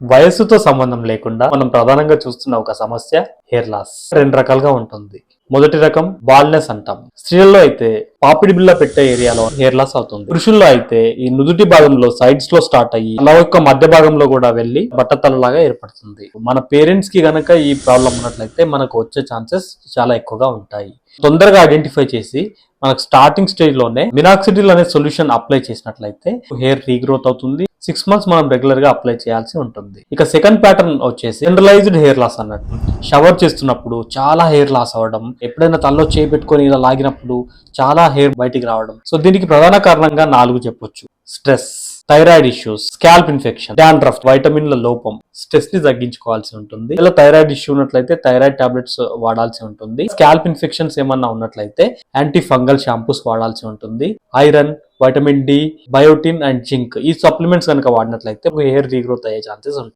వయస్సుతో సంబంధం లేకుండా మనం ప్రధానంగా చూస్తున్న ఒక సమస్య హెయిర్ లాస్. రెండు రకాలుగా ఉంటుంది. మొదటి రకం బాల్నెస్ అంటాం. స్త్రీలలో అయితే పాపిడి బిళ్ళ పెట్టే ఏరియాలో హెయిర్ లాస్ అవుతుంది. పురుషుల్లో అయితే ఈ నుదుటి భాగంలో సైడ్స్ లో స్టార్ట్ అయ్యి అలా యొక్క మధ్య భాగంలో కూడా వెళ్లి బట్టతలలాగా ఏర్పడుతుంది. మన పేరెంట్స్ కి గనక ఈ ప్రాబ్లం ఉన్నట్లయితే మనకు వచ్చే ఛాన్సెస్ చాలా ఎక్కువగా ఉంటాయి. తొందరగా ఐడెంటిఫై చేసి మనకు స్టార్టింగ్ స్టేజ్ లోనే మినాక్సిడిల్ అనే సొల్యూషన్ అప్లై చేసినట్లయితే హెయిర్ రీగ్రోత్ అవుతుంది. 6 months మనం రెగ్యులర్ గా అప్లై చేయాల్సి ఉంటుంది. ఇక సెకండ్ ప్యాటర్న్ వచ్చేసి జనరలైజ్డ్ హెయిర్ లాస్ అన్నట్టు. షవర్ చేస్తున్నప్పుడు చాలా హెయిర్ లాస్ అవ్వడం, ఎప్పుడైనా తలలో చేయి పెట్టుకొని ఇలా లాగినప్పుడు చాలా హెయిర్ బయటికి రావడం. సో దీనికి ప్రధాన కారణంగా 4 చెప్పొచ్చు. Stress, thyroid issues, scalp infection, dandruff, వైటమిన్ల లోపం. స్ట్రెస్ ని తగ్గించుకోవాల్సి ఉంటుంది. ఇలా థైరాయిడ్ ఇష్యూ ఉన్నట్లయితే థైరాయిడ్ టాబ్లెట్స్ వాడాల్సి ఉంటుంది. స్కాల్ప్ ఇన్ఫెక్షన్స్ ఏమన్నా ఉన్నట్లయితే యాంటీ ఫంగల్ షాంపూస్ వాడాల్సి ఉంటుంది. Iron, vitamin D, biotin and zinc ఈ సప్లిమెంట్స్ కనుక వాడినట్లయితే హెయిర్ రీగ్రోత్ అయ్యే ఛాన్సెస్ ఉంటాయి.